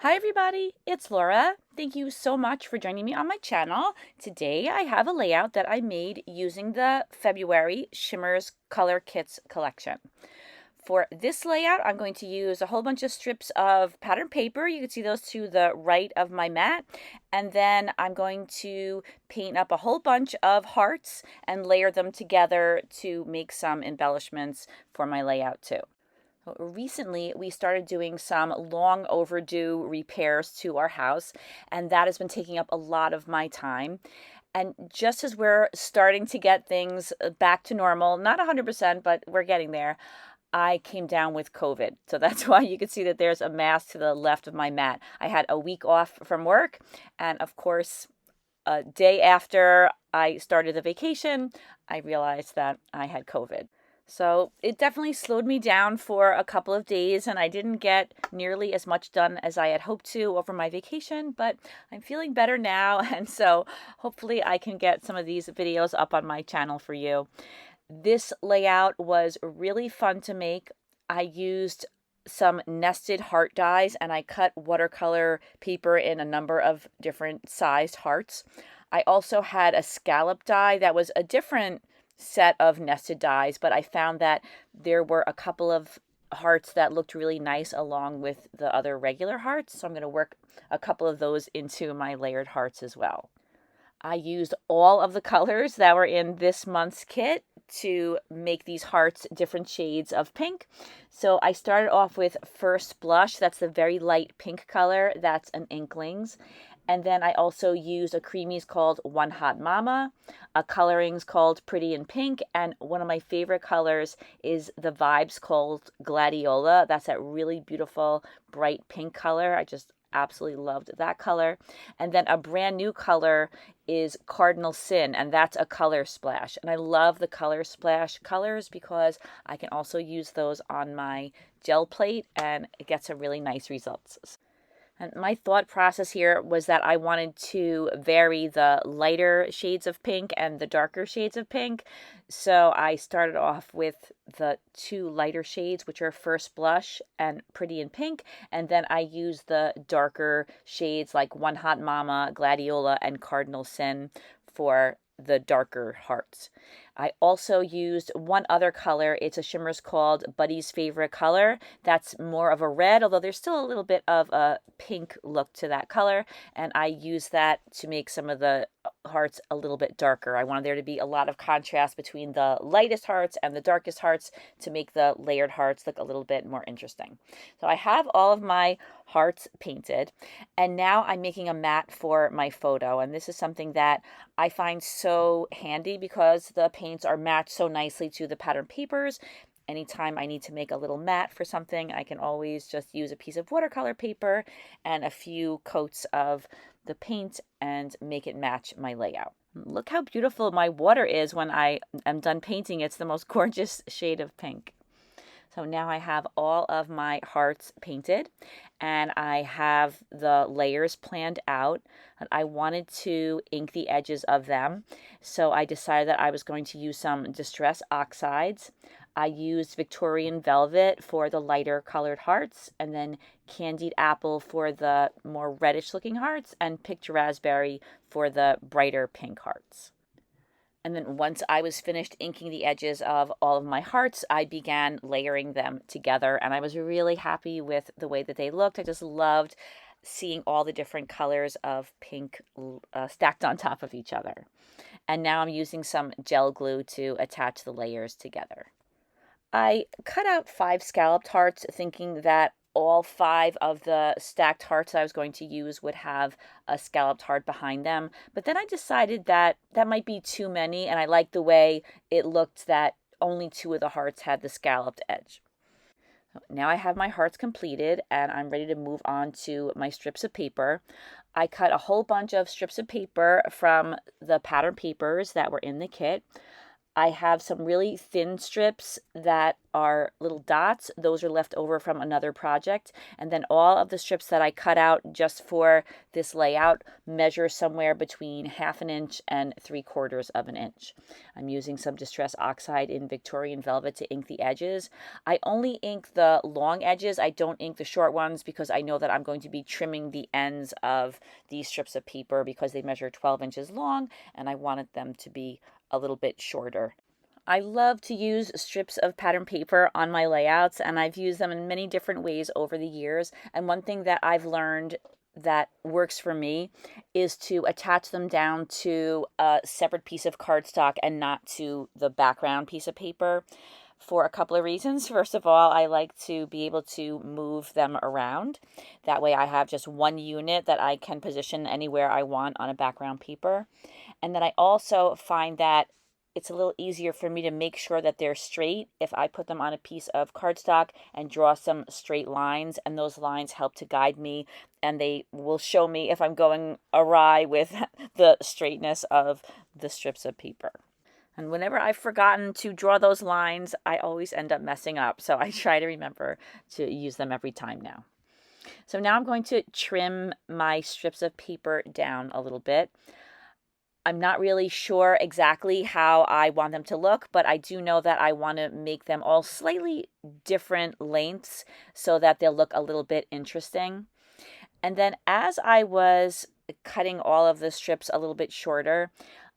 Hi everybody, it's Laura. Thank you so much for joining me on my channel. Today I have a layout that I made using the February Shimmerz Color Kitz collection. For this layout, I'm going to use a whole bunch of strips of pattern paper. You can see those to the right of my mat. And then I'm going to paint up a whole bunch of hearts and layer them together to make some embellishments for my layout too. Recently, we started doing some long overdue repairs to our house, and that has been taking up a lot of my time. And just as we're starting to get things back to normal, not 100%, but we're getting there, I came down with COVID. So that's why you can see that there's a mask to the left of my mat. I had a week off from work, and of course, a day after I started the vacation, I realized that I had COVID. So it definitely slowed me down for a couple of days, and I didn't get nearly as much done as I had hoped to over my vacation, but I'm feeling better now, and so hopefully I can get some of these videos up on my channel for you. This layout was really fun to make. I used some nested heart dies, and I cut watercolor paper in a number of different sized hearts. I also had a scallop die that was a different set of nested dies, but I found that there were a couple of hearts that looked really nice along with the other regular hearts, so I'm going to work a couple of those into my layered hearts as well. I used all of the colors that were in this month's kit to make these hearts different shades of pink. So I started off with First Blush. That's the very light pink color. That's an Inklingz. And then I also used a Creameez called One Hot Mama, a Coloringz called Pretty in Pink, and one of my favorite colors is the Vibez called Gladiola. That's that really beautiful bright pink color. I just absolutely loved that color. And then a brand new color is Cardinal Sin, and that's a color splash. And I love the color splash colors because I can also use those on my gel plate and it gets some really nice results. And my thought process here was that I wanted to vary the lighter shades of pink and the darker shades of pink. So I started off with the two lighter shades, which are First Blush and Pretty in Pink. And then I used the darker shades like One Hot Mama, Gladiola, and Cardinal Sin for the darker hearts. I also used one other color. It's a Shimmerz called Buddy's Favorite Color. That's more of a red, although there's still a little bit of a pink look to that color. And I used that to make some of the hearts a little bit darker. I wanted there to be a lot of contrast between the lightest hearts and the darkest hearts to make the layered hearts look a little bit more interesting. So I have all of my hearts painted, and now I'm making a mat for my photo. And this is something that I find so handy because the paints are matched so nicely to the pattern papers. Anytime I need to make a little mat for something, I can always just use a piece of watercolor paper and a few coats of the paint and make it match my layout. Look how beautiful my water is when I am done painting. It's the most gorgeous shade of pink. So now I have all of my hearts painted and I have the layers planned out. I wanted to ink the edges of them, so I decided that I was going to use some Distress Oxides. I used Victorian Velvet for the lighter colored hearts, and then Candied Apple for the more reddish looking hearts, and Picked Raspberry for the brighter pink hearts. And then once I was finished inking the edges of all of my hearts, I began layering them together. And I was really happy with the way that they looked. I just loved seeing all the different colors of pink stacked on top of each other. And now I'm using some gel glue to attach the layers together. I cut out 5 scalloped hearts thinking that all 5 of the stacked hearts I was going to use would have a scalloped heart behind them. But then I decided that that might be too many, and I liked the way it looked that only 2 of the hearts had the scalloped edge. Now I have my hearts completed, and I'm ready to move on to my strips of paper. I cut a whole bunch of strips of paper from the pattern papers that were in the kit. I have some really thin strips that are little dots. Those are left over from another project. And then all of the strips that I cut out just for this layout measure somewhere between 1/2 inch and 3/4 of an inch. I'm using some Distress Oxide in Victorian Velvet to ink the edges. I only ink the long edges. I don't ink the short ones because I know that I'm going to be trimming the ends of these strips of paper because they measure 12 inches long and I wanted them to be a little bit shorter. I love to use strips of pattern paper on my layouts, and I've used them in many different ways over the years. And one thing that I've learned that works for me is to attach them down to a separate piece of cardstock and not to the background piece of paper for a couple of reasons. First of all, I like to be able to move them around. That way I have just one unit that I can position anywhere I want on a background paper. And then I also find that it's a little easier for me to make sure that they're straight if I put them on a piece of cardstock and draw some straight lines, and those lines help to guide me and they will show me if I'm going awry with the straightness of the strips of paper. And whenever I've forgotten to draw those lines, I always end up messing up. So I try to remember to use them every time now. So now I'm going to trim my strips of paper down a little bit. I'm not really sure exactly how I want them to look, but I do know that I want to make them all slightly different lengths so that they'll look a little bit interesting. And then as I was cutting all of the strips a little bit shorter,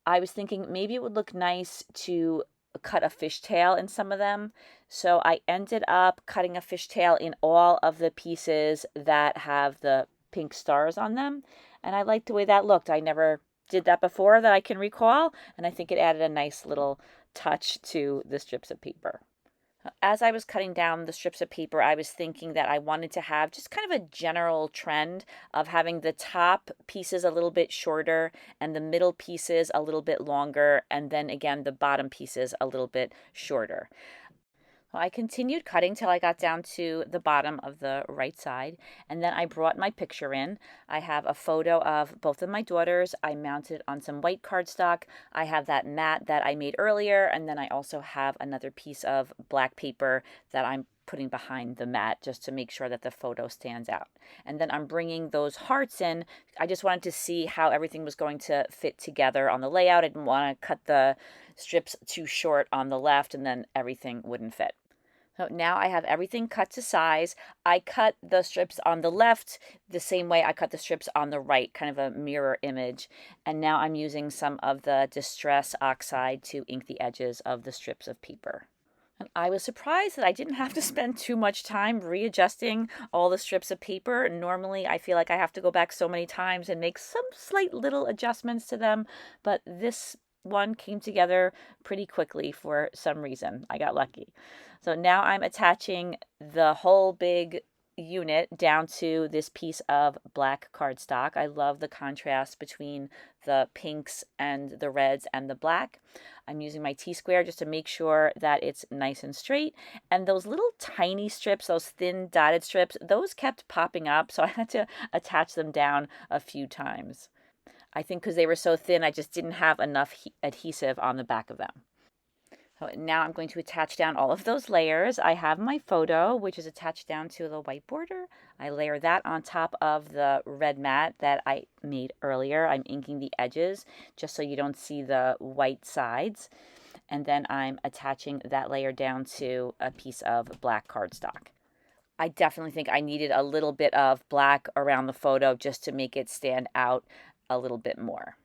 I was thinking maybe it would look nice to cut a fishtail in some of them. So I ended up cutting a fishtail in all of the pieces that have the pink stars on them. And I liked the way that looked. I never did that before that I can recall, and I think it added a nice little touch to the strips of paper. As I was cutting down the strips of paper, I was thinking that I wanted to have just kind of a general trend of having the top pieces a little bit shorter and the middle pieces a little bit longer, and then again the bottom pieces a little bit shorter. I continued cutting till I got down to the bottom of the right side, and then I brought my picture in. I have a photo of both of my daughters. I mounted it on some white cardstock. I have that mat that I made earlier, and then I also have another piece of black paper that I'm putting behind the mat just to make sure that the photo stands out. And then I'm bringing those hearts in. I just wanted to see how everything was going to fit together on the layout. I didn't want to cut the strips too short on the left and then everything wouldn't fit. So now I have everything cut to size. I cut the strips on the left the same way I cut the strips on the right, kind of a mirror image. And now I'm using some of the Distress Oxide to ink the edges of the strips of paper. And I was surprised that I didn't have to spend too much time readjusting all the strips of paper. Normally, I feel like I have to go back so many times and make some slight little adjustments to them, but this one came together pretty quickly for some reason. I got lucky. So now I'm attaching the whole big unit down to this piece of black cardstock. I love the contrast between the pinks and the reds and the black. I'm using my T-square just to make sure that it's nice and straight. And those little tiny strips, those thin dotted strips, those kept popping up, so I had to attach them down a few times. I think because they were so thin, I just didn't have enough adhesive on the back of them. So now I'm going to attach down all of those layers. I have my photo, which is attached down to the white border. I layer that on top of the red mat that I made earlier. I'm inking the edges just so you don't see the white sides. And then I'm attaching that layer down to a piece of black cardstock. I definitely think I needed a little bit of black around the photo just to make it stand out a little bit more.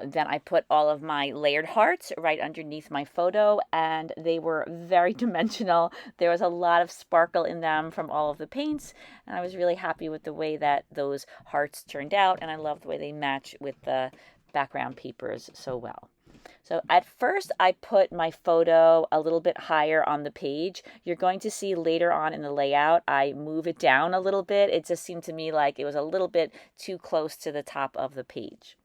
Then I put all of my layered hearts right underneath my photo, and they were very dimensional. There was a lot of sparkle in them from all of the paints, and I was really happy with the way that those hearts turned out, and I love the way they match with the background papers so well. So at first I put my photo a little bit higher on the page. You're going to see later on in the layout I move it down a little bit. It just seemed to me like it was a little bit too close to the top of the page.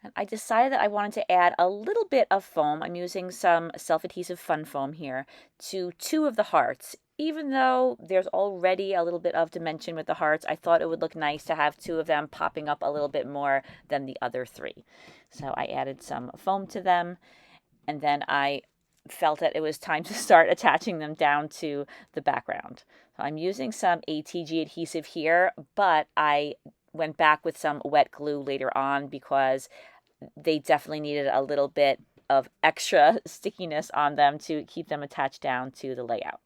And I decided that I wanted to add a little bit of foam. I'm using some self-adhesive fun foam here to two of the hearts. Even though there's already a little bit of dimension with the hearts, I thought it would look nice to have two of them popping up a little bit more than the other three. So I added some foam to them, and then I felt that it was time to start attaching them down to the background. So I'm using some ATG adhesive here, but I went back with some wet glue later on because they definitely needed a little bit of extra stickiness on them to keep them attached down to the layout.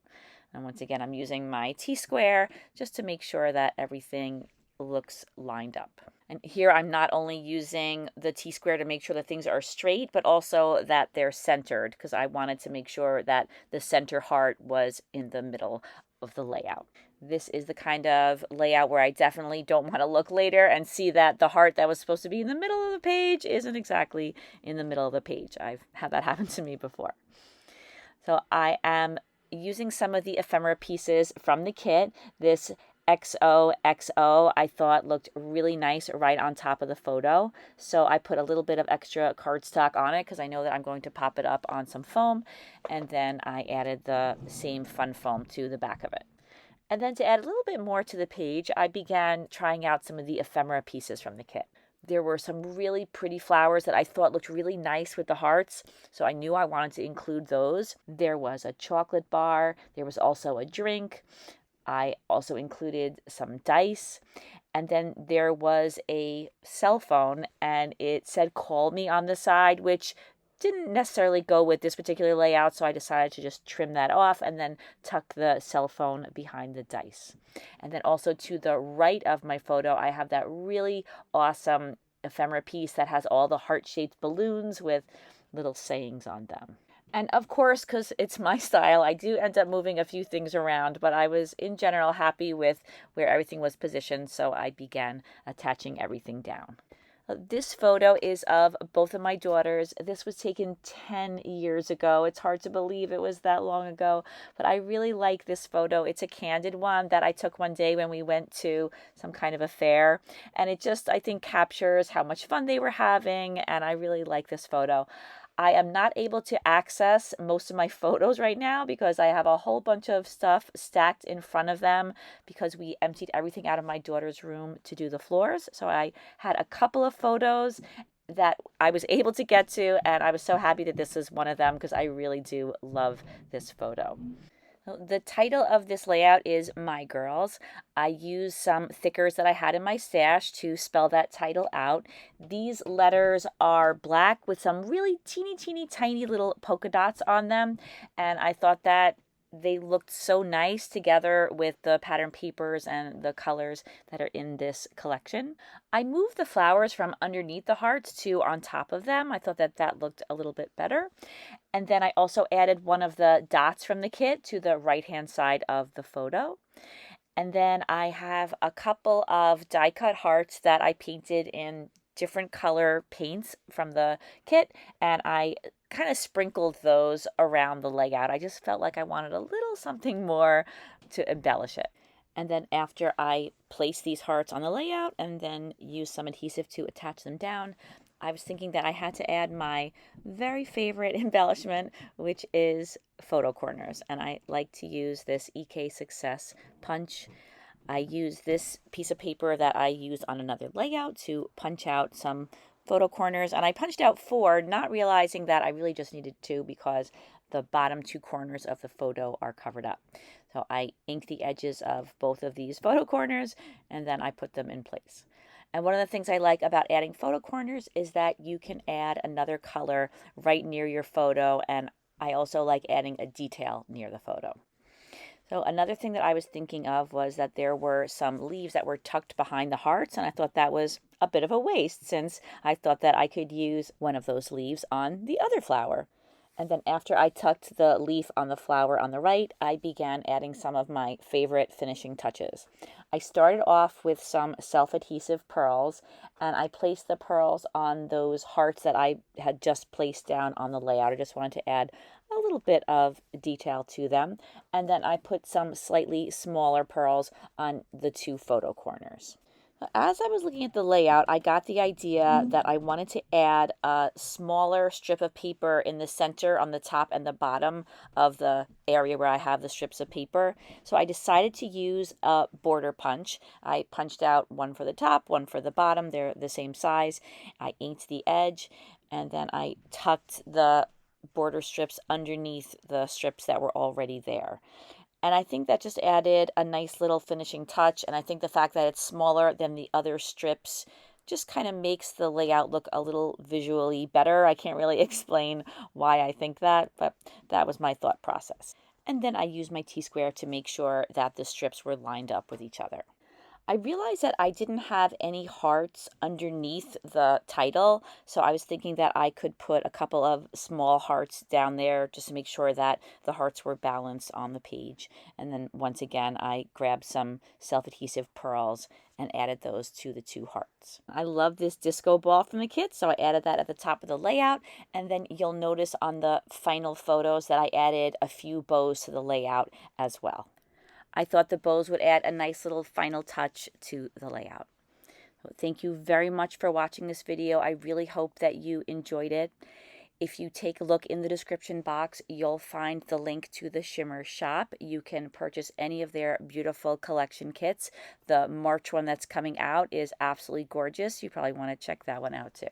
And once again, I'm using my T-square just to make sure that everything looks lined up. And here I'm not only using the T-square to make sure that things are straight, but also that they're centered, because I wanted to make sure that the center heart was in the middle of the layout. This is the kind of layout where I definitely don't want to look later and see that the heart that was supposed to be in the middle of the page isn't exactly in the middle of the page. I've had that happen to me before. So I am using some of the ephemera pieces from the kit. This XOXO I thought looked really nice right on top of the photo. So I put a little bit of extra cardstock on it because I know that I'm going to pop it up on some foam. And then I added the same fun foam to the back of it. And then to add a little bit more to the page, I began trying out some of the ephemera pieces from the kit. There were some really pretty flowers that I thought looked really nice with the hearts, so I knew I wanted to include those. There was a chocolate bar. There was also a drink. I also included some dice. And then there was a cell phone, and it said "call me" on the side, which didn't necessarily go with this particular layout, so I decided to just trim that off and then tuck the cell phone behind the dice. And then also to the right of my photo, I have that really awesome ephemera piece that has all the heart-shaped balloons with little sayings on them. And of course, because it's my style, I do end up moving a few things around, but I was in general happy with where everything was positioned, so I began attaching everything down. This photo is of both of my daughters. This was taken 10 years ago. It's hard to believe it was that long ago, but I really like this photo. It's a candid one that I took one day when we went to some kind of a fair, and it just, I think, captures how much fun they were having, and I really like this photo. I am not able to access most of my photos right now because I have a whole bunch of stuff stacked in front of them because we emptied everything out of my daughter's room to do the floors. So I had a couple of photos that I was able to get to, and I was so happy that this is one of them because I really do love this photo. The title of this layout is My Girls. I used some thickers that I had in my stash to spell that title out. These letters are black with some really teeny tiny little polka dots on them, and I thought that they looked so nice together with the pattern papers and the colors that are in this collection. I moved the flowers from underneath the hearts to on top of them. I thought that that looked a little bit better. And then I also added one of the dots from the kit to the right-hand side of the photo. And then I have a couple of die-cut hearts that I painted in different color paints from the kit, and I kind of sprinkled those around the layout. I just felt like I wanted a little something more to embellish it. And then after I placed these hearts on the layout and then used some adhesive to attach them down, I was thinking that I had to add my very favorite embellishment, which is photo corners. And I like to use this EK Success punch. I use this piece of paper that I used on another layout to punch out some photo corners. And I punched out 4, not realizing that I really just needed 2 because the bottom 2 corners of the photo are covered up. So I inked the edges of both of these photo corners and then I put them in place. And one of the things I like about adding photo corners is that you can add another color right near your photo, and I also like adding a detail near the photo. So another thing that I was thinking of was that there were some leaves that were tucked behind the hearts, and I thought that was a bit of a waste since I thought that I could use one of those leaves on the other flower. And then after I tucked the leaf on the flower on the right, I began adding some of my favorite finishing touches. I started off with some self-adhesive pearls, and I placed the pearls on those hearts that I had just placed down on the layout. I just wanted to add a little bit of detail to them. And then I put some slightly smaller pearls on the 2 photo corners. As I was looking at the layout, I got the idea that I wanted to add a smaller strip of paper in the center on the top and the bottom of the area where I have the strips of paper. So I decided to use a border punch. I punched out one for the top, one for the bottom. They're the same size. I inked the edge, and then I tucked the border strips underneath the strips that were already there. And I think that just added a nice little finishing touch. And I think the fact that it's smaller than the other strips just kind of makes the layout look a little visually better. I can't really explain why I think that, but that was my thought process. And then I used my T-square to make sure that the strips were lined up with each other. I realized that I didn't have any hearts underneath the title, so I was thinking that I could put a couple of small hearts down there just to make sure that the hearts were balanced on the page. And then once again, I grabbed some self-adhesive pearls and added those to the 2 hearts. I love this disco ball from the kit, so I added that at the top of the layout. And then you'll notice on the final photos that I added a few bows to the layout as well. I thought the bows would add a nice little final touch to the layout. So thank you very much for watching this video. I really hope that you enjoyed it. If you take a look in the description box, you'll find the link to the Shimmerz shop. You can purchase any of their beautiful collection kits. The March one that's coming out is absolutely gorgeous. You probably want to check that one out too.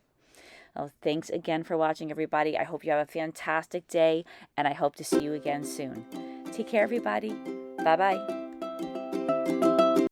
Well, thanks again for watching, everybody. I hope you have a fantastic day, and I hope to see you again soon. Take care, everybody. Bye-bye.